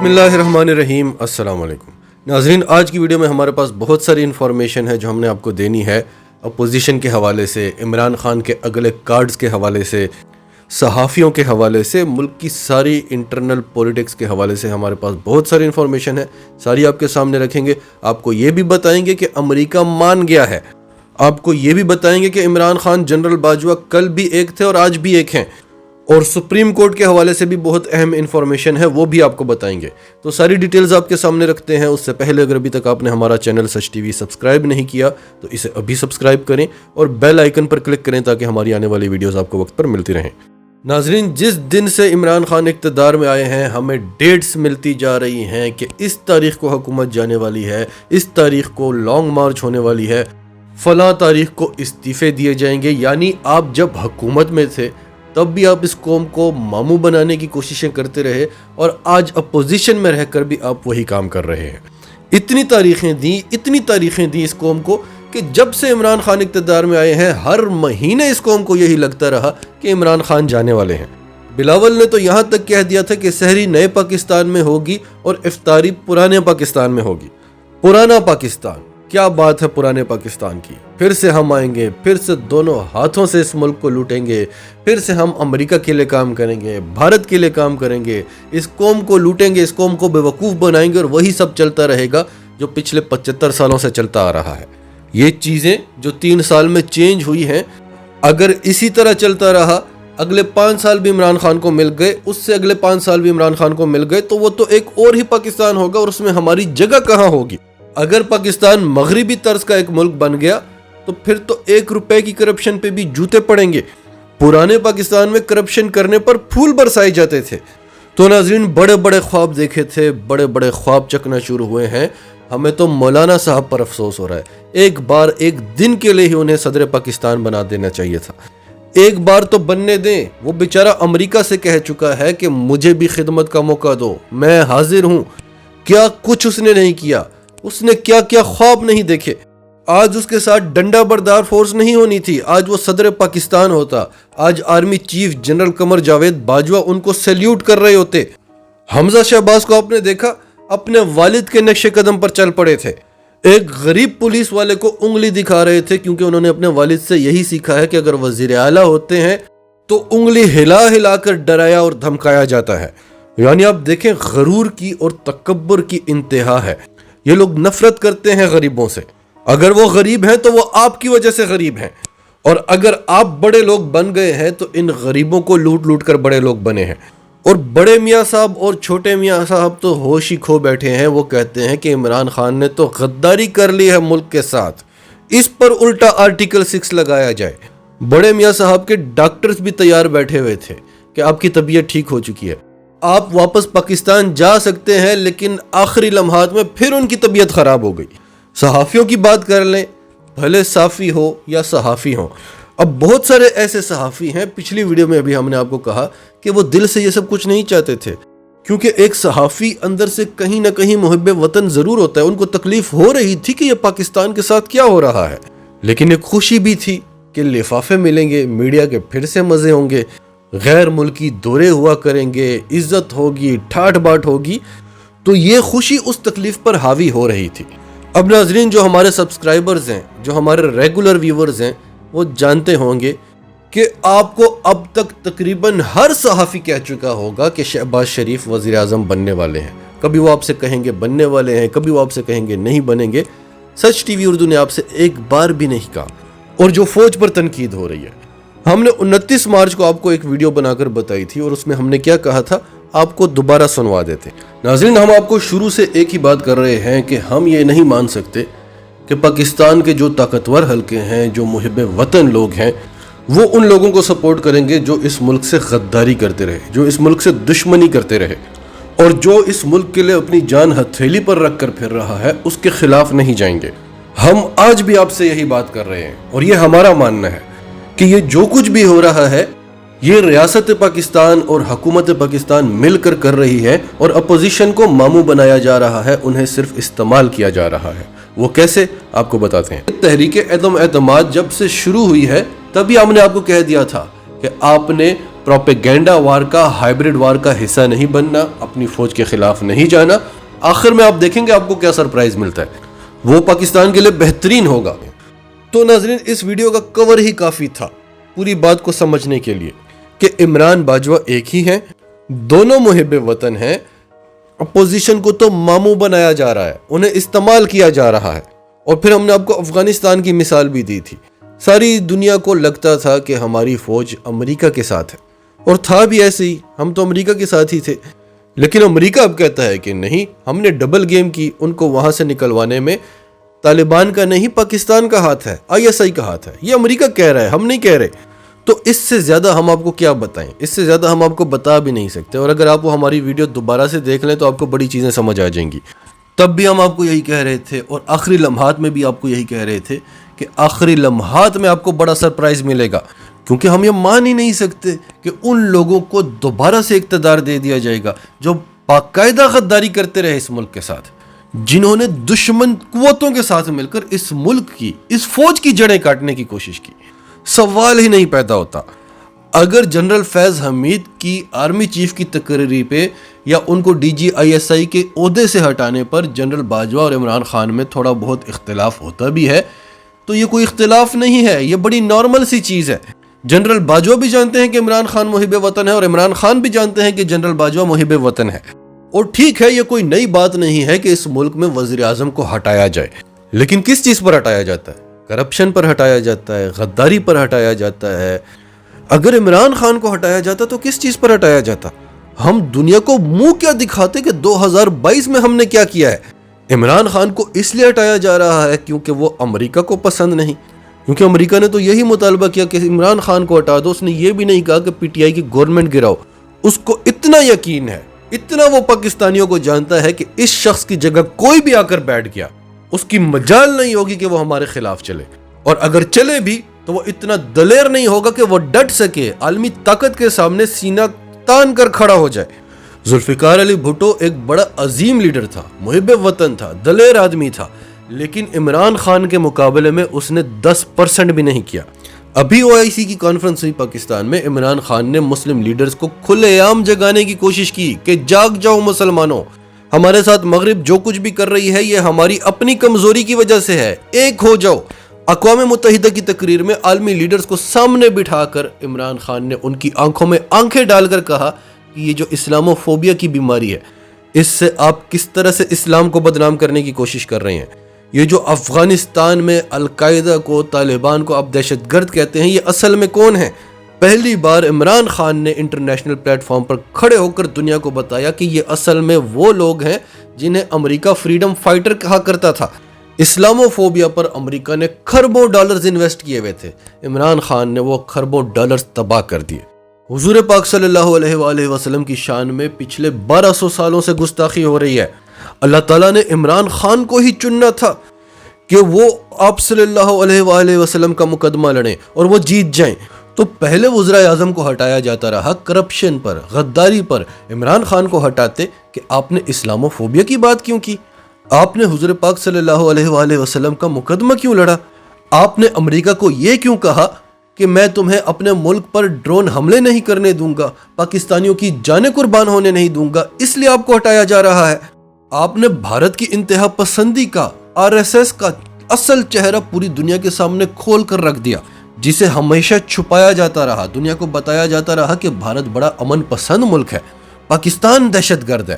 बिस्मिल्लाहिर्रहमानिर्रहीम। अस्सलाम वालेकुम नाज़रीन, आज की वीडियो में हमारे पास बहुत सारी इन्फॉर्मेशन है जो हमने आपको देनी है। अपोजिशन के हवाले से, इमरान खान के अगले कार्ड्स के हवाले से, सहाफ़ियों के हवाले से, मुल्क की सारी इंटरनल पॉलिटिक्स के हवाले से हमारे पास बहुत सारी इन्फॉर्मेशन है। सारी आपके सामने रखेंगे। आपको ये भी बताएंगे कि अमेरिका मान गया है। आपको ये भी बताएंगे कि इमरान खान, जनरल बाजवा कल भी एक थे और आज भी एक हैं। और सुप्रीम कोर्ट के हवाले से भी बहुत अहम इंफॉर्मेशन है, वो भी आपको बताएंगे। तो सारी डिटेल्स आपके सामने रखते हैं। उससे पहले अगर अभी तक आपने हमारा चैनल सच टीवी सब्सक्राइब नहीं किया तो इसे अभी सब्सक्राइब करें और बेल आइकन पर क्लिक करें ताकि हमारी आने वाली वीडियोस आपको वक्त पर मिलती रहें। नाजरीन, जिस दिन से इमरान खान इक़्तिदार में आए हैं हमें डेट्स मिलती जा रही हैं कि इस तारीख को हुकूमत जाने वाली है, इस तारीख को लॉन्ग मार्च होने वाली है, फलां तारीख को इस्तीफ़े दिए जाएंगे। यानी आप जब हुकूमत में थे तब भी आप इस कौम को मामू बनाने की कोशिशें करते रहे और आज अपोजिशन में रहकर भी आप वही काम कर रहे हैं। इतनी तारीखें दी इस कौम को कि जब से इमरान खान इक़्तिदार में आए हैं हर महीने इस कौम को यही लगता रहा कि इमरान खान जाने वाले हैं। बिलावल ने तो यहाँ तक कह दिया था कि सहरी नए पाकिस्तान में होगी और इफ्तारी पुराने पाकिस्तान में होगी। पुराना पाकिस्तान, क्या बात है पुराने पाकिस्तान की। फिर से हम आएंगे, फिर से दोनों हाथों से इस मुल्क को लूटेंगे, फिर से हम अमेरिका के लिए काम करेंगे, भारत के लिए काम करेंगे, इस कौम को लूटेंगे, इस कौम को बेवकूफ़ बनाएंगे और वही सब चलता रहेगा जो पिछले 75 सालों से चलता आ रहा है। ये चीज़ें जो 3 साल में चेंज हुई हैं, अगर इसी तरह चलता रहा, अगले 5 साल भी इमरान खान को मिल गए, उससे अगले 5 साल भी इमरान खान को मिल गए, तो वो तो एक और ही पाकिस्तान होगा और उसमें हमारी जगह कहाँ होगी। अगर पाकिस्तान मगरिबी तर्ज का एक मुल्क बन गया तो फिर तो 1 रुपए की करप्शन पे भी जूते पड़ेंगे। पुराने पाकिस्तान में करप्शन करने पर फूल बरसाए जाते थे। तो नाज़रीन, बड़े बड़े ख्वाब देखे थे, बड़े बड़े ख्वाब चकनाचूर हुए हैं। हमें तो मौलाना साहब पर अफसोस हो रहा है। एक बार, एक दिन के लिए ही उन्हें सदर पाकिस्तान बना देना चाहिए था। एक बार तो बनने दें। वो बेचारा अमेरिका से कह चुका है कि मुझे भी खिदमत का मौका दो, मैं हाजिर हूँ। क्या कुछ उसने नहीं किया, उसने क्या क्या ख्वाब नहीं देखे। आज उसके साथ डंडा बरदार फोर्स नहीं होनी थी, आज वो सदर पाकिस्तान होता। आज army chief general Qamar Javed Bajwa उनको सैल्यूट कर रहे होते। हमजा शहबाज को आपने देखा, अपने वालिद के नक्शे कदम पर चल पड़े थे। एक गरीब पुलिस वाले को उंगली दिखा रहे थे क्योंकि उन्होंने अपने वालिद से यही सीखा है कि अगर वजीर आला होते हैं तो उंगली हिला हिला कर डराया और धमकाया जाता है। यानी आप देखें, गरूर की और तकब्बुर की इंतहा है। ये लोग नफरत करते हैं गरीबों से। अगर वो गरीब हैं तो वो आपकी वजह से गरीब हैं, और अगर आप बड़े लोग बन गए हैं तो इन गरीबों को लूट लूट कर बड़े लोग बने हैं। और बड़े मियाँ साहब और छोटे मियाँ साहब तो होश ही खो बैठे हैं। वो कहते हैं कि इमरान खान ने तो गद्दारी कर ली है मुल्क के साथ, इस पर उल्टा आर्टिकल 6 लगाया जाए। बड़े मियाँ साहब के डॉक्टर्स भी तैयार बैठे हुए थे कि आपकी तबीयत ठीक हो चुकी है, आप वापस पाकिस्तान जा सकते हैं, लेकिन आखिरी लम्हात में फिर उनकी तबीयत ख़राब हो गई। सहाफ़ियों की बात कर लें, भले साफ़ी हो या सहाफ़ी हो, अब बहुत सारे ऐसे सहाफ़ी हैं, पिछली वीडियो में अभी हमने आपको कहा कि वो दिल से ये सब कुछ नहीं चाहते थे, क्योंकि एक सहाफ़ी अंदर से कहीं ना कहीं मुहिब्बे वतन ज़रूर होता है। उनको तकलीफ़ हो रही थी कि ये पाकिस्तान के साथ क्या हो रहा है, लेकिन एक खुशी भी थी कि लिफाफे मिलेंगे, मीडिया के फिर से मज़े होंगे, गैर मुल्की दौरे हुआ करेंगे, इज्जत होगी, ठाठ बाट होगी। तो ये खुशी उस तकलीफ पर हावी हो रही थी। अब नाजरीन, जो हमारे सब्सक्राइबर्स हैं, जो हमारे रेगुलर व्यूवर्स हैं, वो जानते होंगे कि आपको अब तक तकरीबन हर सहाफ़ी कह चुका होगा कि शहबाज शरीफ वज़ीर आज़म बनने वाले हैं। कभी वो आपसे कहेंगे बनने वाले हैं, कभी वो आपसे कहेंगे नहीं बनेंगे। सच टीवी उर्दू ने आपसे एक बार भी नहीं कहा। और जो फौज पर तनकीद हो रही है, हमने 29 मार्च को आपको एक वीडियो बनाकर बताई थी और उसमें हमने क्या कहा था, आपको दोबारा सुनवा देते। नाज़रीन, हम आपको शुरू से एक ही बात कर रहे हैं कि हम ये नहीं मान सकते कि पाकिस्तान के जो ताकतवर हल्के हैं, जो मुहिब्बे वतन लोग हैं, वो उन लोगों को सपोर्ट करेंगे जो इस मुल्क से गद्दारी करते रहे, जो इस मुल्क से दुश्मनी करते रहे और जो इस मुल्क के लिए अपनी जान हथेली पर रख कर फिर रहा है, उसके खिलाफ नहीं जाएंगे। हम आज भी आपसे यही बात कर रहे हैं और ये हमारा मानना है कि ये जो कुछ भी हो रहा है ये रियासत पाकिस्तान और हुकूमत पाकिस्तान मिलकर कर रही है और अपोजिशन को मामू बनाया जा रहा है, उन्हें सिर्फ इस्तेमाल किया जा रहा है। वो कैसे, आपको बताते हैं। तहरीक अदम एतमाद जब से शुरू हुई है तभी हमने आपको कह दिया था कि आपने پروپیگینڈا وار کا، ہائبرڈ وار کا حصہ نہیں بننا، اپنی فوج کے خلاف نہیں جانا. آخر میں آپ دیکھیں گے آپ کو کیا سرپرائز ملتا ہے، وہ پاکستان کے لیے بہترین ہوگا. تو ناظرین اس ویڈیو کا کور ہی کافی تھا پوری بات کو سمجھنے کے لیے کہ عمران باجوہ ایک ہی ہیں، دونوں محب وطن ہیں. اپوزیشن کو تو ماموں بنایا جا رہا ہے، انہیں استعمال کیا جا رہا ہے. اور پھر ہم نے آپ کو افغانستان کی مثال بھی دی تھی. ساری دنیا کو لگتا تھا کہ ہماری فوج امریکہ کے ساتھ ہے، اور تھا بھی ایسے ہی، ہم تو امریکہ کے ساتھ ہی تھے. لیکن امریکہ اب کہتا ہے کہ نہیں، ہم نے ڈبل گیم کی. ان کو وہاں سے نکلوانے میں طالبان کا نہیں، پاکستان کا ہاتھ ہے، ISI کا ہاتھ ہے. یہ امریکہ کہہ رہا ہے، ہم نہیں کہہ رہے. تو اس سے زیادہ ہم آپ کو کیا بتائیں، اس سے زیادہ ہم آپ کو بتا بھی نہیں سکتے. اور اگر آپ وہ ہماری ویڈیو دوبارہ سے دیکھ لیں تو آپ کو بڑی چیزیں سمجھ آ جائیں گی. تب بھی ہم آپ کو یہی کہہ رہے تھے، اور آخری لمحات میں بھی آپ کو یہی کہہ رہے تھے کہ آخری لمحات میں آپ کو بڑا سرپرائز ملے گا. کیونکہ ہم یہ مان ہی نہیں سکتے کہ ان لوگوں کو دوبارہ سے اقتدار دے دیا جائے گا جو باقاعدہ غداری کرتے رہے اس ملک کے ساتھ، جنہوں نے دشمن قوتوں کے ساتھ مل کر اس ملک کی، اس فوج کی جڑیں کاٹنے کی کوشش کی. سوال ہی نہیں پیدا ہوتا. اگر جنرل فیض حمید کی آرمی چیف کی تقرری پہ یا ان کو DGISI کے عہدے سے ہٹانے پر جنرل باجوہ اور عمران خان میں تھوڑا بہت اختلاف ہوتا بھی ہے تو یہ کوئی اختلاف نہیں ہے، یہ بڑی نارمل سی چیز ہے. جنرل باجوہ بھی جانتے ہیں کہ عمران خان محب وطن ہے، اور عمران خان بھی جانتے ہیں کہ جنرل باجوہ محب وطن ہے. اور ٹھیک ہے، یہ کوئی نئی بات نہیں ہے کہ اس ملک میں وزیر اعظم کو ہٹایا جائے. لیکن کس چیز پر ہٹایا جاتا ہے؟ کرپشن پر ہٹایا جاتا ہے، غداری پر ہٹایا جاتا ہے. اگر عمران خان کو ہٹایا جاتا تو کس چیز پر ہٹایا جاتا؟ ہم دنیا کو منہ کیا دکھاتے کہ 2022 میں ہم نے کیا کیا ہے. عمران خان کو اس لیے ہٹایا جا رہا ہے کیونکہ وہ امریکہ کو پسند نہیں. کیونکہ امریکہ نے تو یہی مطالبہ کیا کہ عمران خان کو ہٹا دو. اس نے یہ بھی نہیں کہا کہ PTI کی گورنمنٹ گراؤ. اس کو اتنا یقین ہے، اتنا وہ پاکستانیوں کو جانتا ہے کہ اس شخص کی جگہ کوئی بھی آ کر بیٹھ گیا، اس کی مجال نہیں ہوگی کہ وہ ہمارے خلاف چلے. اور اگر چلے بھی تو وہ اتنا دلیر نہیں ہوگا کہ وہ ڈٹ سکے، عالمی طاقت کے سامنے سینہ تان کر کھڑا ہو جائے. ذوالفقار علی بھٹو ایک بڑا عظیم لیڈر تھا، محب وطن تھا، دلیر آدمی تھا، لیکن عمران خان کے مقابلے میں اس نے 10% بھی نہیں کیا. ابھی OIC کی کانفرنس ہوئی پاکستان میں، عمران خان نے مسلم لیڈرز کو کھلے عام جگانے کی کوشش کی کہ جاگ جاؤ مسلمانوں، ہمارے ساتھ مغرب جو کچھ بھی کر رہی ہے یہ ہماری اپنی کمزوری کی وجہ سے ہے، ایک ہو جاؤ. اقوام متحدہ کی تقریر میں عالمی لیڈرز کو سامنے بٹھا کر عمران خان نے ان کی آنکھوں میں آنکھیں ڈال کر کہا کہ یہ جو اسلامو فوبیا کی بیماری ہے، اس سے آپ کس طرح سے اسلام کو بدنام کرنے کی کوشش کر رہے ہیں. یہ جو افغانستان میں القاعدہ کو، طالبان کو آپ دہشت گرد کہتے ہیں، یہ اصل میں کون ہیں؟ پہلی بار عمران خان نے انٹرنیشنل پلیٹ فارم پر کھڑے ہو کر دنیا کو بتایا کہ یہ اصل میں وہ لوگ ہیں جنہیں امریکہ فریڈم فائٹر کہا کرتا تھا. اسلامو فوبیا پر امریکہ نے کھربوں ڈالرز انویسٹ کیے ہوئے تھے. عمران خان نے وہ کھربوں ڈالرز تباہ کر دیے. حضور پاک صلی اللہ علیہ وآلہ وسلم کی شان میں پچھلے 1200 سالوں سے گستاخی ہو رہی ہے. اللہ تعالیٰ نے عمران خان کو ہی چننا تھا کہ وہ آپ صلی اللہ علیہ وآلہ وسلم کا مقدمہ لڑیں اور وہ جیت جائیں. تو پہلے وزراء اعظم کو ہٹایا جاتا رہا کرپشن پر، غداری پر. عمران خان کو ہٹاتے کہ آپ نے اسلامو فوبیا کی بات کیوں کی؟ آپ نے حضور پاک صلی اللہ علیہ وآلہ وسلم کا مقدمہ کیوں لڑا؟ آپ نے امریکہ کو یہ کیوں کہا کہ میں تمہیں اپنے ملک پر ڈرون حملے نہیں کرنے دوں گا، پاکستانیوں کی جانیں قربان ہونے نہیں دوں گا، اس لیے آپ کو ہٹایا جا رہا ہے؟ آپ نے بھارت کی انتہا پسندی کا، RSS کا اصل چہرہ پوری دنیا کے سامنے کھول کر رکھ دیا، جسے ہمیشہ چھپایا جاتا رہا. دنیا کو بتایا جاتا رہا کہ بھارت بڑا امن پسند ملک ہے، پاکستان دہشت گرد ہے.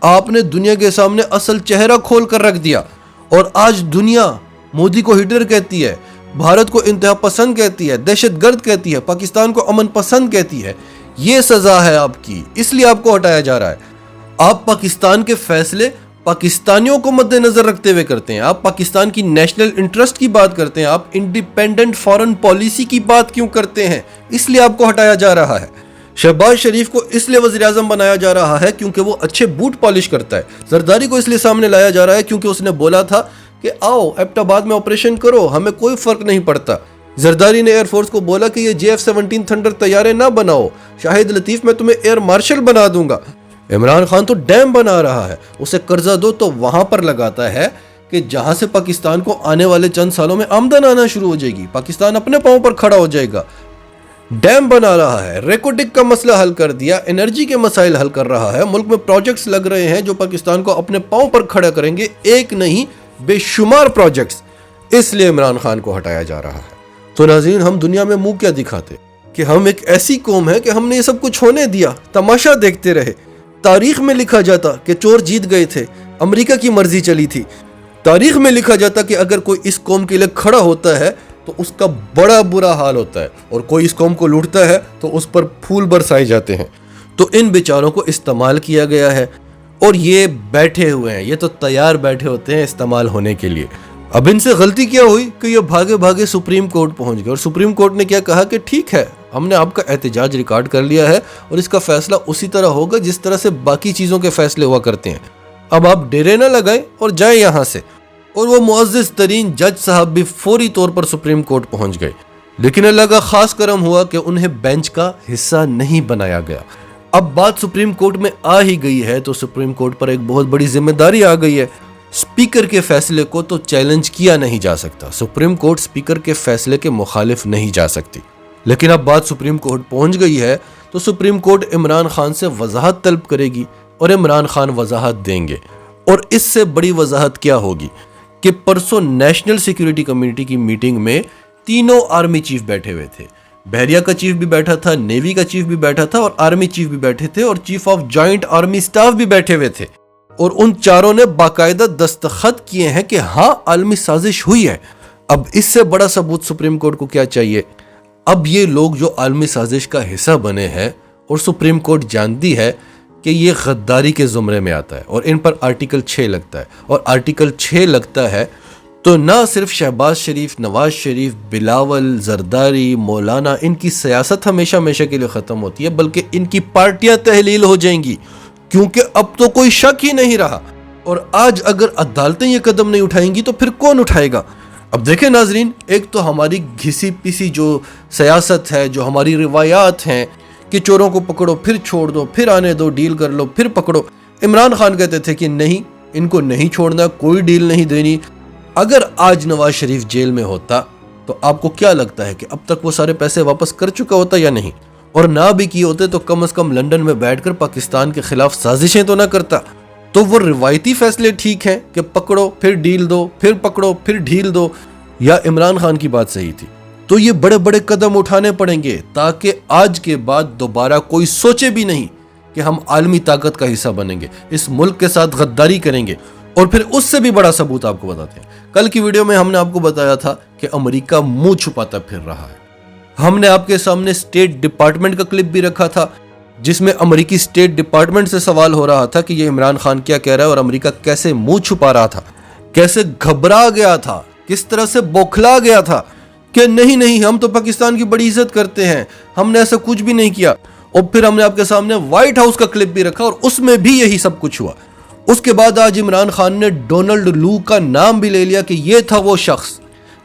آپ نے دنیا کے سامنے اصل چہرہ کھول کر رکھ دیا، اور آج دنیا مودی کو ہٹلر کہتی ہے، بھارت کو انتہا پسند کہتی ہے، دہشت گرد کہتی ہے، پاکستان کو امن پسند کہتی ہے. یہ سزا ہے آپ کی، اس لیے آپ کو ہٹایا جا رہا ہے. آپ پاکستان کے فیصلے پاکستانیوں کو مد نظر رکھتے ہوئے کرتے ہیں. آپ پاکستان کی نیشنل انٹرسٹ کی بات کرتے ہیں. آپ انڈیپینڈنٹ فارن پالیسی کی بات کیوں کرتے ہیں؟ اس لیے آپ کو ہٹایا جا رہا ہے. شہباز شریف کو اس لیے وزیر اعظم بنایا جا رہا ہے کیونکہ وہ اچھے بوٹ پالش کرتا ہے. زرداری کو اس لیے سامنے لایا جا رہا ہے کیونکہ اس نے بولا تھا کہ آؤ ایبٹ آباد میں آپریشن کرو، ہمیں کوئی فرق نہیں پڑتا. زرداری نے ایئر فورس کو بولا کہ یہ JF-17 تھنڈر طیارے نہ بناؤ، شاہد لطیف میں تمہیں ایئر مارشل بنا دوں گا. عمران خان تو ڈیم بنا رہا ہے، اسے قرضہ دو تو وہاں پر لگاتا ہے کہ جہاں سے پاکستان کو آنے والے چند سالوں میں آمدن آنا شروع ہو جائے گی، پاکستان اپنے پاؤں پر کھڑا ہو جائے گا. डैम बना रहा है, रेकोटिक का मसला हल कर दिया, एनर्जी के मसाइल हल कर रहा है, मुल्क में प्रोजेक्ट्स लग रहे हैं जो पाकिस्तान को अपने पांव पर खड़ा करेंगे, एक नहीं बेशुमार प्रोजेक्ट्स। इसलिए इमरान खान को हटाया जा रहा है। तो नाज़रीन, हम दुनिया में मुंह क्या दिखाते कि हम एक ऐसी कौम है कि हमने ये सब कुछ होने दिया, तमाशा देखते रहे। तारीख में लिखा जाता कि चोर जीत गए थे, अमेरिका की मर्जी चली थी। तारीख में लिखा जाता कि अगर कोई इस कौम के लिए खड़ा होता है तो उसका बड़ा बुरा हाल होता है, और कोई इस कौम को लूटता है तो उस पर फूल बरसाए जाते हैं। तो इन बेचारों को इस्तेमाल किया गया है और ये बैठे हुए हैं, ये तो तैयार बैठे होते हैं इस्तेमाल होने के लिए। अब इनसे गलती क्या हुई कि ये भागे भागे सुप्रीम कोर्ट पहुंच गए, और सुप्रीम कोर्ट ने क्या कहा कि ठीक है, हमने आपका एहतजाज रिकॉर्ड कर लिया है और इसका फैसला उसी तरह होगा जिस तरह से बाकी चीज़ों के फैसले हुआ करते हैं। अब आप डेरे ना लगाएं और जाएं यहाँ से। और वो मुअज़्ज़ज़ तरीन जज साहब भी फौरी तौर पर सुप्रीम कोर्ट पहुंच गए। लेकिन अल्लाह का खास करम हुआ कि उन्हें बेंच का हिस्सा नहीं बनाया गया। अब बात सुप्रीम कोर्ट में आ ही गई है तो सुप्रीम कोर्ट पर एक बहुत बड़ी जिम्मेदारी आ गई है। स्पीकर के फैसले को तो चैलेंज किया नहीं जा सकता, सुप्रीम कोर्ट स्पीकर के फैसले के मुखालिफ नहीं जा सकती। लेकिन अब बात सुप्रीम कोर्ट पहुंच गई है तो सुप्रीम कोर्ट इमरान खान से वजाहत तलब करेगी और इमरान खान वजाहत देंगे। और इससे बड़ी वजाहत क्या होगी कि परसों नेशनल सिक्योरिटी कम्युनिटी की मीटिंग में तीनों आर्मी चीफ बैठे हुए थे। बहरिया का चीफ भी बैठा था, नेवी का चीफ भी बैठा था और आर्मी चीफ भी बैठे थे और chief of joint army staff भी बैठे हुए थे। और उन चारों ने बाकायदा दस्तखत किए हैं कि हाँ, आलमी साजिश हुई है। अब इससे बड़ा सबूत सुप्रीम कोर्ट को क्या चाहिए। अब ये लोग जो आलमी साजिश का हिस्सा बने हैं और सुप्रीम कोर्ट जानती है कि ये गद्दारी के ज़ुमरे में आता है और इन पर आर्टिकल 6 लगता है, और आर्टिकल 6 लगता है तो ना सिर्फ शहबाज शरीफ, नवाज शरीफ, बिलावल, जरदारी, मौलाना, इनकी सियासत हमेशा हमेशा के लिए ख़त्म होती है, बल्कि इनकी पार्टियां तहलील हो जाएंगी, क्योंकि अब तो कोई शक ही नहीं रहा। और आज अगर अदालतें ये कदम नहीं उठाएंगी तो फिर कौन उठाएगा। अब देखें नाजरीन, एक तो हमारी घिसी पिसी जो सियासत है, जो हमारी रिवायात हैं कि चोरों को पकड़ो फिर छोड़ दो, फिर आने दो, डील कर लो फिर पकड़ो। इमरान खान कहते थे कि नहीं, इनको नहीं छोड़ना, कोई डील नहीं देनी। अगर आज नवाज शरीफ जेल में होता तो आपको क्या लगता है कि अब तक वो सारे पैसे वापस कर चुका होता या नहीं? और ना भी किए होते तो कम से कम लंदन में बैठकर पाकिस्तान के खिलाफ साजिशें तो ना करता। तो वो रिवायती फैसले ठीक हैं कि पकड़ो फिर डील दो, फिर पकड़ो फिर ढील दो, या इमरान खान की बात सही थी? तो ये बड़े बड़े कदम उठाने पड़ेंगे ताकि आज के बाद दोबारा कोई सोचे भी नहीं कि हम आलमी ताकत का हिस्सा बनेंगे, इस मुल्क के साथ गद्दारी करेंगे। और फिर उससे भी बड़ा सबूत आपको बताते हैं। कल की वीडियो में हमने आपको बताया था कि अमेरिका मुंह छुपाता फिर रहा है। हमने आपके सामने स्टेट डिपार्टमेंट का क्लिप भी रखा था जिसमें अमेरिकी स्टेट डिपार्टमेंट से सवाल हो रहा था कि ये इमरान खान क्या कह रहा है और अमेरिका कैसे मुंह छुपा रहा था, कैसे घबरा गया था, किस तरह से बौखला गया था कि नहीं नहीं, हम तो पाकिस्तान की बड़ी इज्जत करते हैं, हमने ऐसा कुछ भी नहीं किया। और फिर हमने आपके सामने व्हाइट हाउस का क्लिप भी रखा और उसमें भी यही सब कुछ हुआ। उसके बाद आज इमरान खान ने डोनाल्ड लू का नाम भी ले लिया कि ये था वो शख्स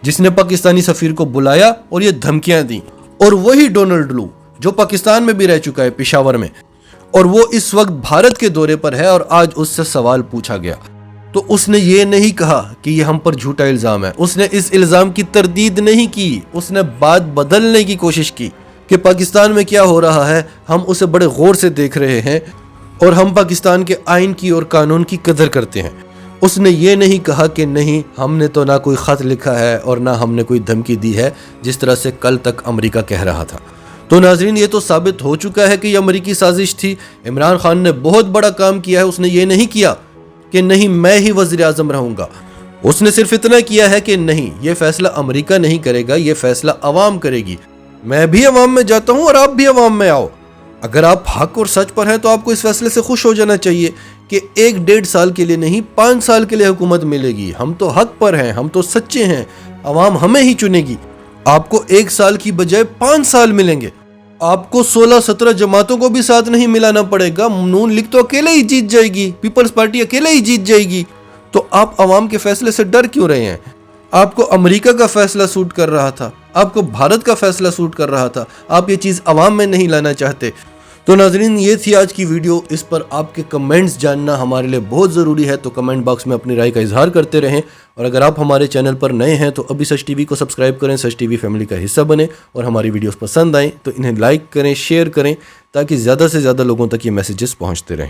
जिसने पाकिस्तानी सफीर को बुलाया और ये धमकियां दी। और वही डोनाल्ड लू जो पाकिस्तान में भी रह चुका है, पेशावर में, और वो इस वक्त भारत के दौरे पर है। और आज उससे सवाल पूछा गया तो उसने ये नहीं कहा कि ये हम पर झूठा इल्ज़ाम है, उसने इस इल्ज़ाम की तरदीद नहीं की, उसने बात बदलने की कोशिश की कि पाकिस्तान में क्या हो रहा है हम उसे बड़े गौर से देख रहे हैं और हम पाकिस्तान के आइन की और कानून की कदर करते हैं। उसने ये नहीं कहा कि नहीं, हमने तो ना कोई ख़त लिखा है और ना हमने कोई धमकी दी है, जिस तरह से कल तक अमेरिका कह रहा था। तो नाजरीन, ये तो साबित हो चुका है कि ये अमेरिकी साजिश थी। इमरान खान ने बहुत बड़ा काम किया है। उसने ये नहीं किया कि नहीं मैं ही वज़ीर आज़म रहूँगा, उसने सिर्फ इतना किया है कि नहीं, ये फैसला अमेरिका नहीं करेगा, ये फैसला अवाम करेगी। मैं भी अवाम में जाता हूँ और आप भी अवाम में आओ। अगर आप हक और सच पर हैं तो आपको इस फैसले से खुश हो जाना चाहिए कि 1-1.5 साल के लिए नहीं, 5 साल के लिए हुकूमत मिलेगी। हम तो हक पर हैं, हम तो सच्चे हैं, अवाम हमें ही चुनेगी। आपको 1 साल की बजाय 5 साल मिलेंगे। आपको 16-17 जमातों को भी साथ नहीं मिलाना पड़ेगा। नून लीग तो अकेले ही जीत जाएगी, पीपल्स पार्टी अकेले ही जीत जाएगी। तो आप अवाम के फैसले से डर क्यों रहे हैं? आपको अमेरिका का फैसला सूट कर रहा था, आपको भारत का फैसला सूट कर रहा था, आप ये चीज़ अवाम में नहीं लाना चाहते। تو ناظرین یہ تھی آج کی ویڈیو. اس پر آپ کے کمنٹس جاننا ہمارے لیے بہت ضروری ہے, تو کمنٹ باکس میں اپنی رائے کا اظہار کرتے رہیں. اور اگر آپ ہمارے چینل پر نئے ہیں تو ابھی سچ ٹی وی کو سبسکرائب کریں, سچ ٹی وی فیملی کا حصہ بنیں, اور ہماری ویڈیوز پسند آئیں تو انہیں لائک کریں, شیئر کریں, تاکہ زیادہ سے زیادہ لوگوں تک یہ میسیجز پہنچتے رہیں.